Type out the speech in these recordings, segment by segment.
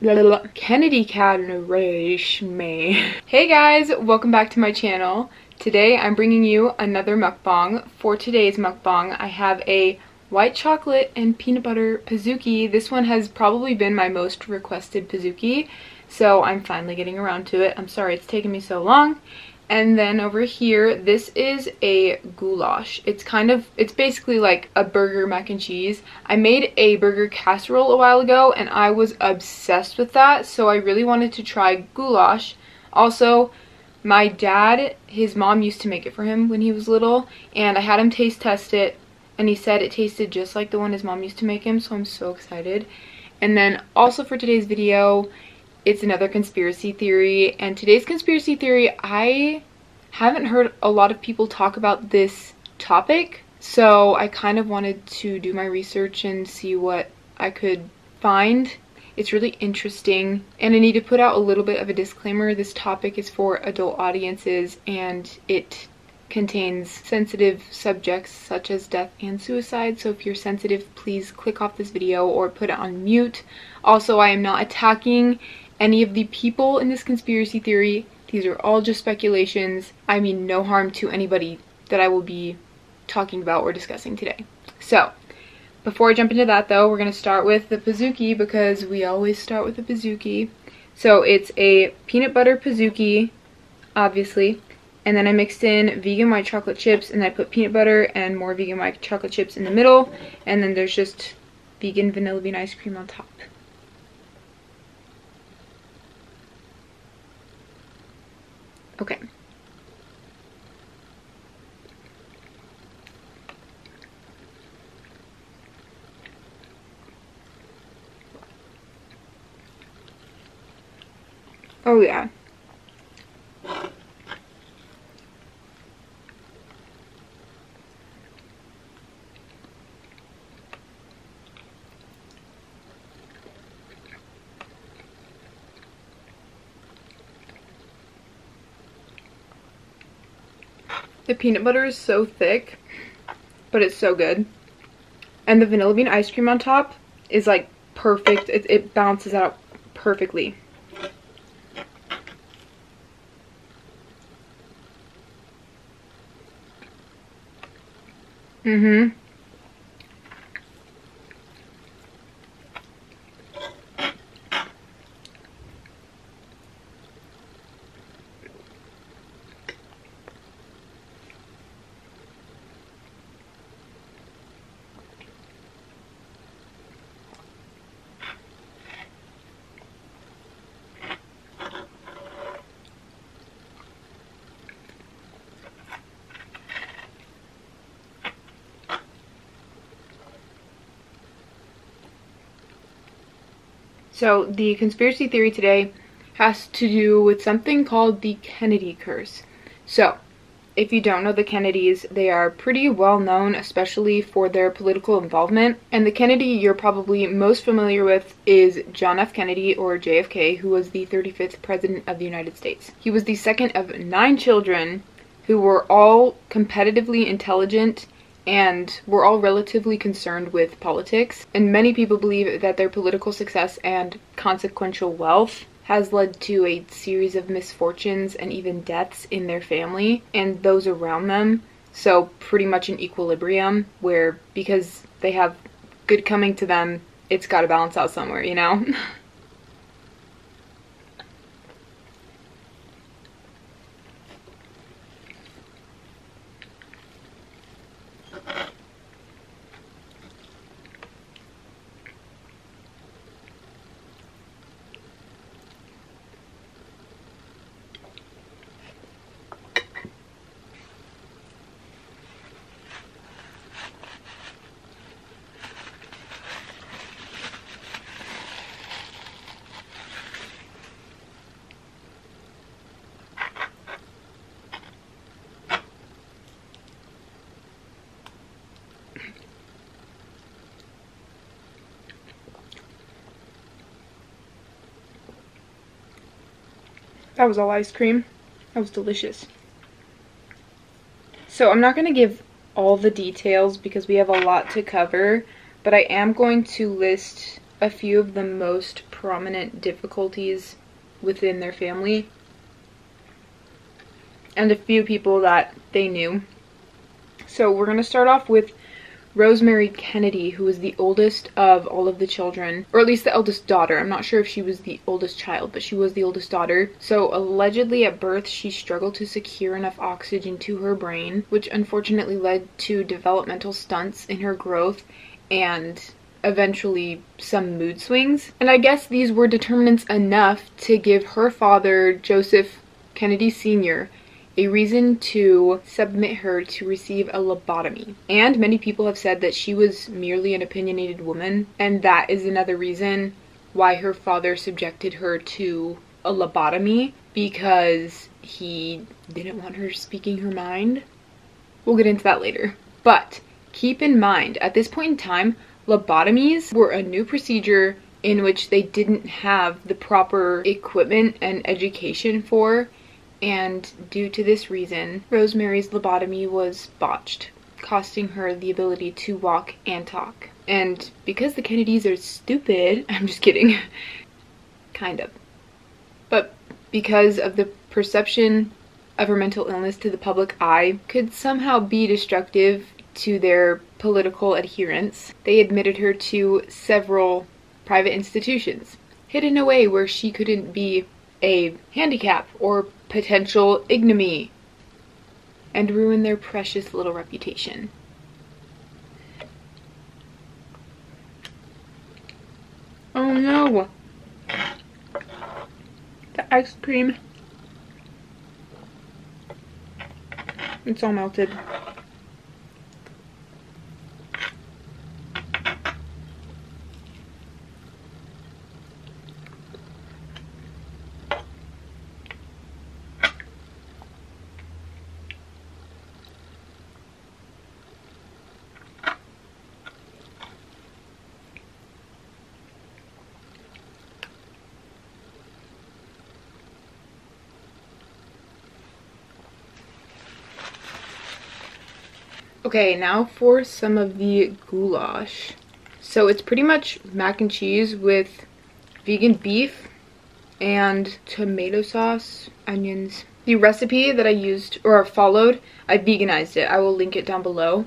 Kennedy Cadnerish me. Hey guys, welcome back to my channel. Today I'm bringing you another mukbang. For today's mukbang, I have a white chocolate and peanut butter PIZOOKIE. This one has probably been my most requested PIZOOKIE, so I'm finally getting around to it. I'm sorry it's taken me so long. And then over here, this is a goulash. It's basically like a burger mac and cheese. I made a burger casserole a while ago and I was obsessed with that, so I really wanted to try goulash. Also, my dad, his mom used to make it for him when he was little, and I had him taste test it, and he said it tasted just like the one his mom used to make him, so I'm so excited. And then also for today's video, it's another conspiracy theory, and today's conspiracy theory, I haven't heard a lot of people talk about this topic, so I kind of wanted to do my research and see what I could find. It's really interesting, and I need to put out a little bit of a disclaimer. This topic is for adult audiences, and it contains sensitive subjects such as death and suicide, so if you're sensitive, please click off this video or put it on mute. Also, I am not attacking any of the people in this conspiracy theory. These are all just speculations. I mean no harm to anybody that I will be talking about or discussing today. So, before I jump into that though, we're going to start with the PIZOOKIE because we always start with the PIZOOKIE. So it's a peanut butter PIZOOKIE, obviously. And then I mixed in vegan white chocolate chips, and I put peanut butter and more vegan white chocolate chips in the middle. And then there's just vegan vanilla bean ice cream on top. Okay. Oh yeah. The peanut butter is so thick, but it's so good. And the vanilla bean ice cream on top is like perfect. It balances out perfectly. So the conspiracy theory today has to do with something called the Kennedy curse. So if you don't know the Kennedys, they are pretty well known, especially for their political involvement. And the Kennedy you're probably most familiar with is John F. Kennedy, or JFK, who was the 35th president of the United States. He was the second of 9 children who were all competitively intelligent and were all relatively concerned with politics. And many people believe that their political success and consequential wealth has led to a series of misfortunes and even deaths in their family and those around them. So pretty much an equilibrium where, because they have good coming to them, it's got to balance out somewhere, you know? That was all ice cream. That was delicious. So I'm not going to give all the details because we have a lot to cover, but I am going to list a few of the most prominent difficulties within their family and a few people that they knew. So we're going to start off with Rosemary Kennedy, who was the oldest of all of the children, or at least the eldest daughter. I'm not sure if she was the oldest child, but she was the oldest daughter. So allegedly at birth, she struggled to secure enough oxygen to her brain, which unfortunately led to developmental stunts in her growth and eventually some mood swings. And I guess these were determinants enough to give her father, Joseph Kennedy Sr., a reason to submit her to receive a lobotomy. And many people have said that she was merely an opinionated woman, and that is another reason why her father subjected her to a lobotomy, because he didn't want her speaking her mind. We'll get into that later. But keep in mind, at this point in time, lobotomies were a new procedure in which they didn't have the proper equipment and education for. And due to this reason, Rosemary's lobotomy was botched, costing her the ability to walk and talk. And because the Kennedys are stupid, I'm just kidding, kind of. But because of the perception of her mental illness to the public eye could somehow be destructive to their political adherents, they admitted her to several private institutions, hidden away where she couldn't be a handicap or potential ignominy and ruin their precious little reputation. Oh no! The ice cream. It's all melted. Okay, now for some of the goulash. So it's pretty much mac and cheese with vegan beef and tomato sauce, onions. The recipe that I used or followed, I veganized it. I will link it down below.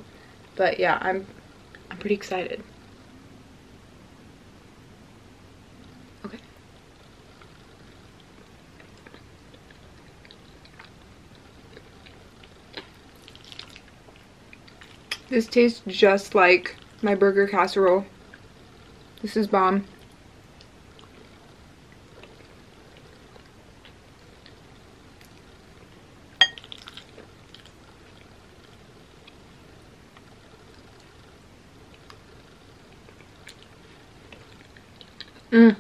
But yeah, I'm pretty excited. Okay. This tastes just like my burger casserole. This is bomb. Mmm.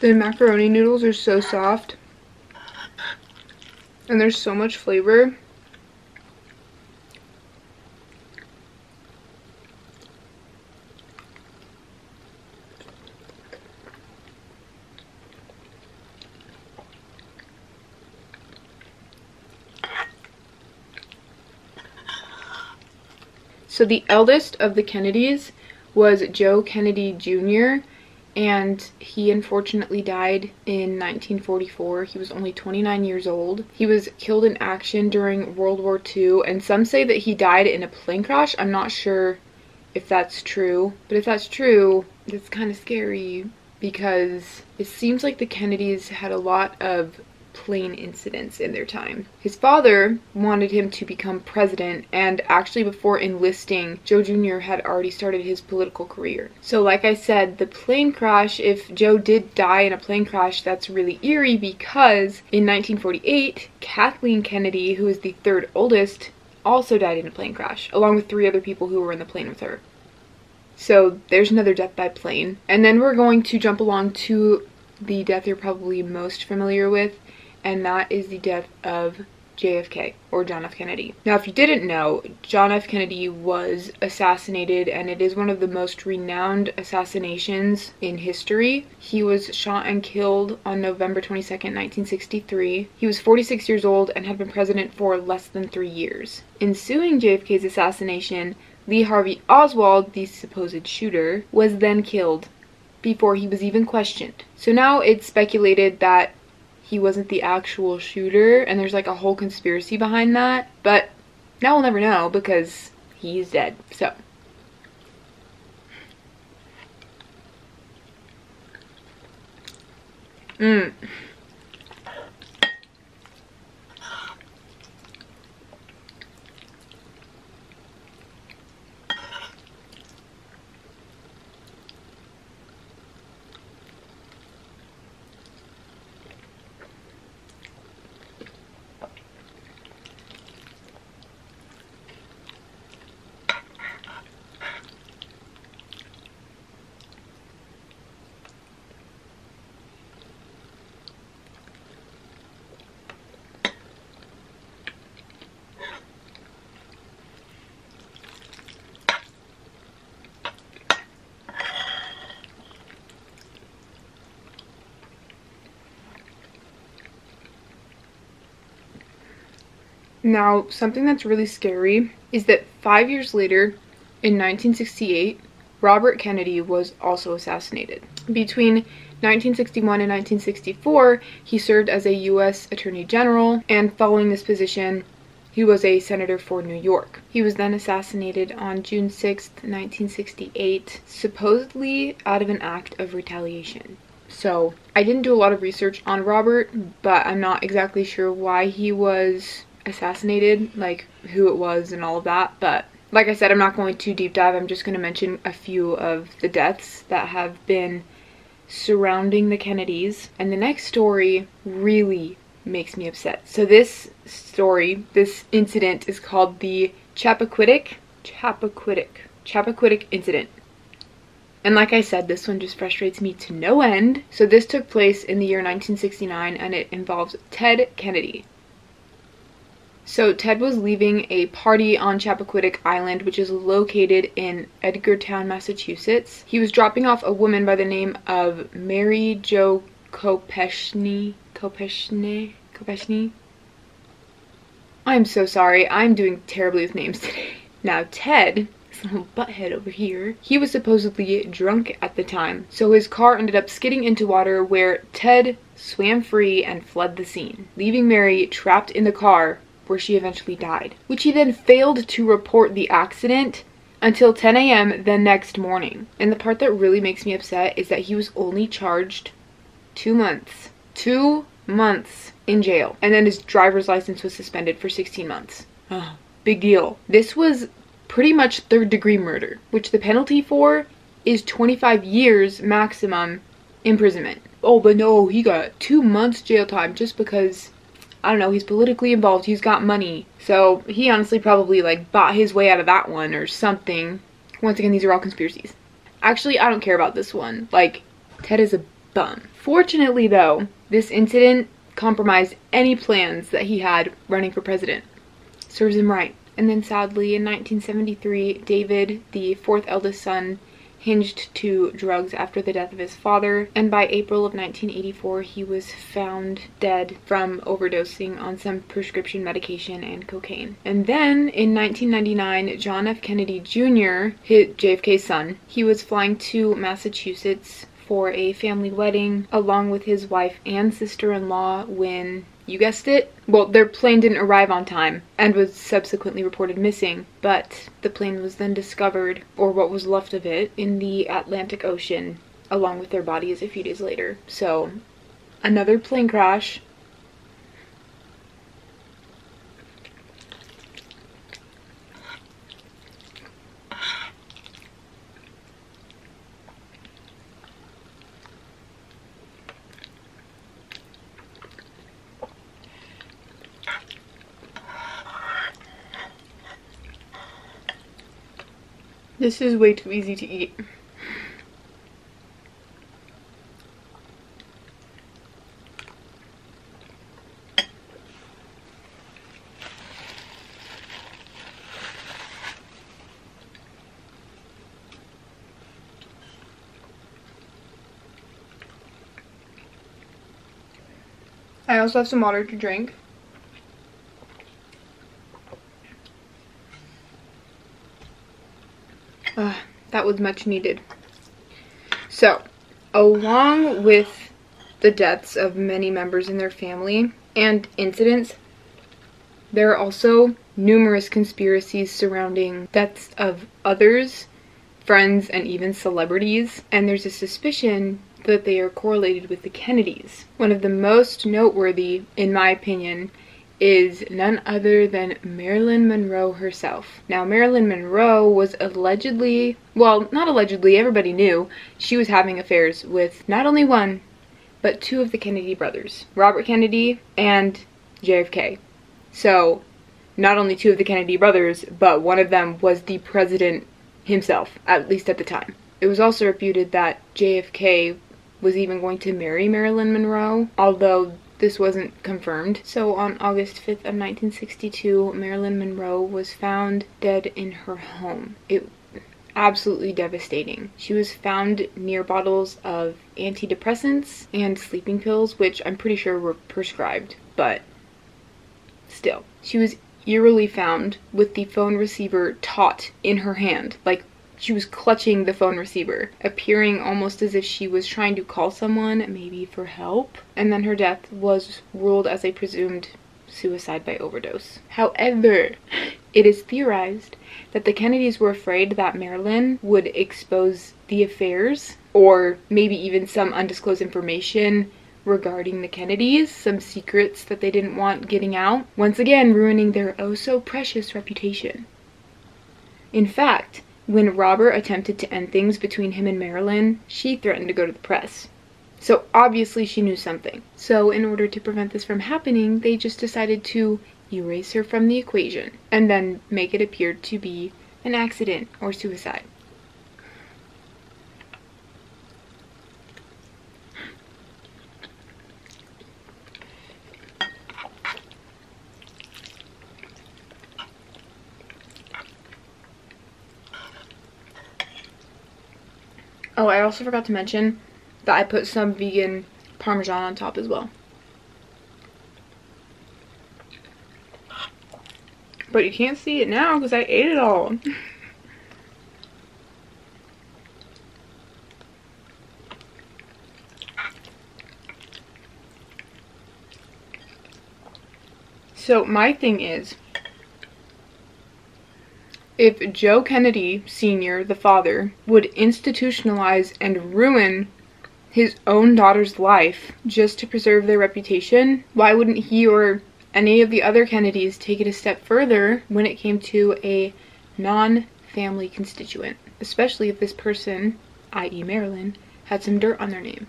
The macaroni noodles are so soft and there's so much flavor. So the eldest of the Kennedys was Joe Kennedy Jr., and he unfortunately died in 1944. He was only 29 years old. He was killed in action during World War II, and some say that he died in a plane crash. I'm not sure if that's true, but if that's true, that's kind of scary because it seems like the Kennedys had a lot of plane incidents in their time. His father wanted him to become president, and actually before enlisting, Joe Jr. had already started his political career. So like I said, the plane crash, if Joe did die in a plane crash, that's really eerie because in 1948, Kathleen Kennedy, who is the third oldest, also died in a plane crash, along with 3 other people who were in the plane with her. So there's another death by plane. And then we're going to jump along to the death you're probably most familiar with, and that is the death of JFK, or John F. Kennedy. Now, if you didn't know, John F. Kennedy was assassinated, and it is one of the most renowned assassinations in history. He was shot and killed on November 22nd, 1963. He was 46 years old and had been president for less than 3 years. Ensuing JFK's assassination, Lee Harvey Oswald, the supposed shooter, was then killed before he was even questioned. So now it's speculated that he wasn't the actual shooter, and there's like a whole conspiracy behind that, but now we'll never know because he's dead. So now, something that's really scary is that 5 years later, in 1968, Robert Kennedy was also assassinated. Between 1961 and 1964, he served as a U.S. Attorney General, and following this position, he was a senator for New York. He was then assassinated on June 6, 1968, supposedly out of an act of retaliation. So, I didn't do a lot of research on Robert, but I'm not exactly sure why he was assassinated, like who it was and all of that, but like I said, I'm not going to deep dive. I'm just going to mention a few of the deaths that have been surrounding the Kennedys, and the next story really makes me upset. So this incident is called the Chappaquiddick incident. And like I said, this one just frustrates me to no end. So this took place in the year 1969, and it involves Ted Kennedy. So Ted was leaving a party on Chappaquiddick Island, which is located in Edgartown, Massachusetts. He was dropping off a woman by the name of Mary Jo Kopechny. I'm so sorry. I'm doing terribly with names today. Now Ted, this little butthead over here, he was supposedly drunk at the time. So his car ended up skidding into water, where Ted swam free and fled the scene, leaving Mary trapped in the car, where she eventually died, which he then failed to report the accident until 10 a.m. the next morning. And the part that really makes me upset is that he was only charged 2 months. 2 months in jail. And then his driver's license was suspended for 16 months. Oh, big deal. This was pretty much third-degree murder, which the penalty for is 25 years maximum imprisonment. Oh, but no, he got 2 months jail time just because, I don't know, he's politically involved, he's got money. So he honestly probably like bought his way out of that one or something. Once again, these are all conspiracies. Actually, I don't care about this one. Like, Ted is a bum. Fortunately though, this incident compromised any plans that he had running for president. Serves him right. And then sadly, in 1973, David, the fourth eldest son, hinged to drugs after the death of his father, and by April of 1984 he was found dead from overdosing on some prescription medication and cocaine. And then in 1999, John F. Kennedy Jr., JFK's son, he was flying to Massachusetts for a family wedding along with his wife and sister-in-law when, you guessed it, well, their plane didn't arrive on time and was subsequently reported missing, but the plane was then discovered, or what was left of it, in the Atlantic Ocean along with their bodies a few days later. So, another plane crash. This is way too easy to eat. I also have some water to drink. That was much needed. So, along with the deaths of many members in their family and incidents, there are also numerous conspiracies surrounding deaths of others, friends, and even celebrities, and there's a suspicion that they are correlated with the Kennedys. One of the most noteworthy, in my opinion, is none other than Marilyn Monroe herself. Now, Marilyn Monroe was allegedly, well, not allegedly, everybody knew, she was having affairs with not only one, but two of the Kennedy brothers, Robert Kennedy and JFK. So, not only two of the Kennedy brothers, but one of them was the president himself, at least at the time. It was also reputed that JFK was even going to marry Marilyn Monroe, although this wasn't confirmed. So on August 5th of 1962, Marilyn Monroe was found dead in her home. It absolutely devastating. She was found near bottles of antidepressants and sleeping pills, which I'm pretty sure were prescribed, but still. She was eerily found with the phone receiver taut in her hand, like she was clutching the phone receiver, appearing almost as if she was trying to call someone, maybe for help. And then her death was ruled as a presumed suicide by overdose. However, it is theorized that the Kennedys were afraid that Marilyn would expose the affairs, or maybe even some undisclosed information regarding the Kennedys, some secrets that they didn't want getting out, once again ruining their oh so precious reputation. In fact, when Robert attempted to end things between him and Marilyn, she threatened to go to the press. So obviously she knew something. So in order to prevent this from happening, they just decided to erase her from the equation and then make it appear to be an accident or suicide. Oh, I also forgot to mention that I put some vegan Parmesan on top as well. But you can't see it now because I ate it all. So my thing is, if Joe Kennedy Sr., the father, would institutionalize and ruin his own daughter's life just to preserve their reputation, why wouldn't he or any of the other Kennedys take it a step further when it came to a non-family constituent? Especially if this person, i.e. Marilyn, had some dirt on their name.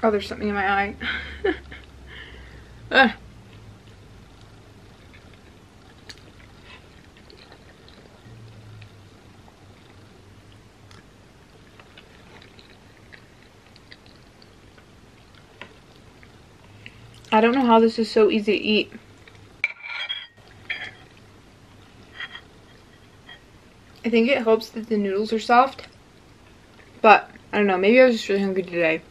Oh, there's something in my eye. Ugh. I don't know how this is so easy to eat. I think it helps that the noodles are soft, but I don't know, maybe I was just really hungry today.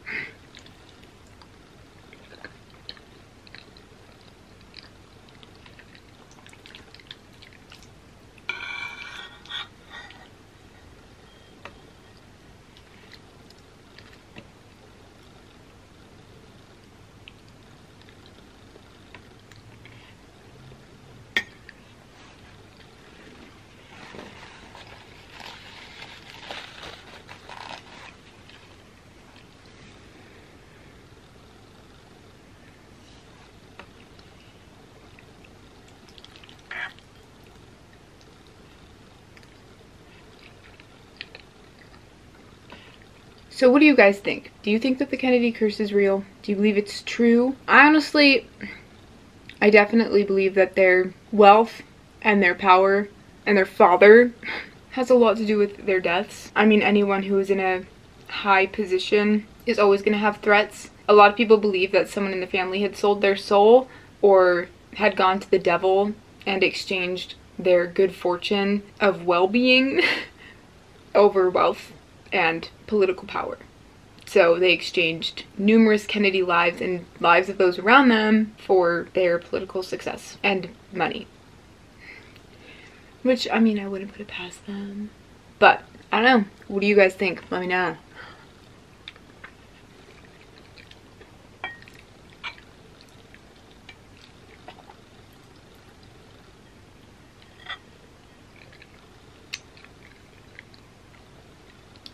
So what do you guys think? Do you think that the Kennedy curse is real? Do you believe it's true? I definitely believe that their wealth and their power and their father has a lot to do with their deaths. I mean, anyone who is in a high position is always going to have threats. A lot of people believe that someone in the family had sold their soul or had gone to the devil and exchanged their good fortune of well-being over wealth and political power. So they exchanged numerous Kennedy lives and lives of those around them for their political success and money. Which, I mean, I wouldn't put it past them. But, I don't know. What do you guys think? Let me know.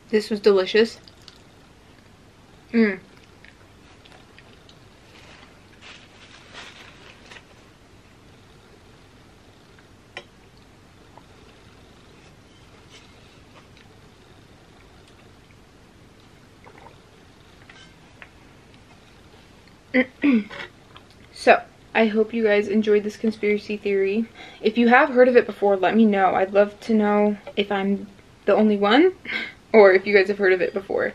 This was delicious. So, I hope you guys enjoyed this conspiracy theory. If you have heard of it before, let me know. I'd love to know if I'm the only one or if you guys have heard of it before.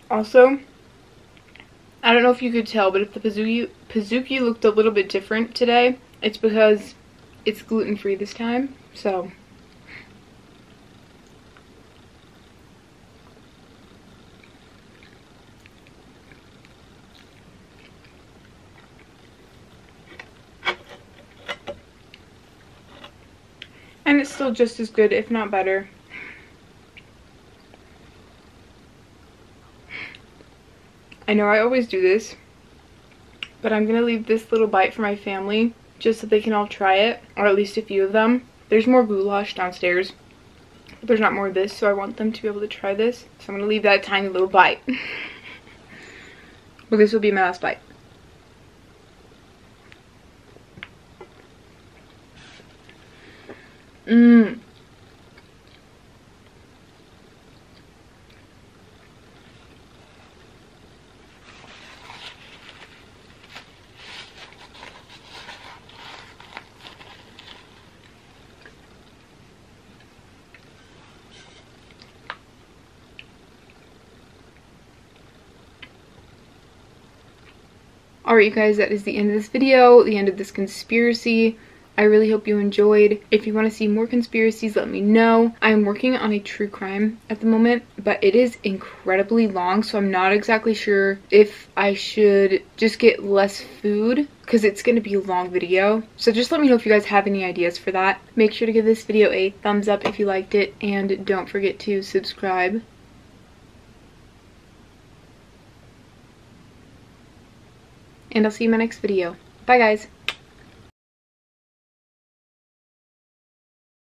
Also, I don't know if you could tell, but if the PIZOOKIE looked a little bit different today, it's because it's gluten-free this time, so. And it's still just as good, if not better. I know I always do this, but I'm gonna leave this little bite for my family just so they can all try it, or at least a few of them. There's more goulash downstairs, but there's not more of this, so I want them to be able to try this. So I'm gonna leave that tiny little bite. But this will be my last bite. Alright you guys, that is the end of this video, the end of this conspiracy. I really hope you enjoyed. If you want to see more conspiracies, let me know. I'm working on a true crime at the moment, but it is incredibly long, so I'm not exactly sure if I should just get less food, because it's going to be a long video. So just let me know if you guys have any ideas for that. Make sure to give this video a thumbs up if you liked it, and don't forget to subscribe. And I'll see you in my next video. Bye guys!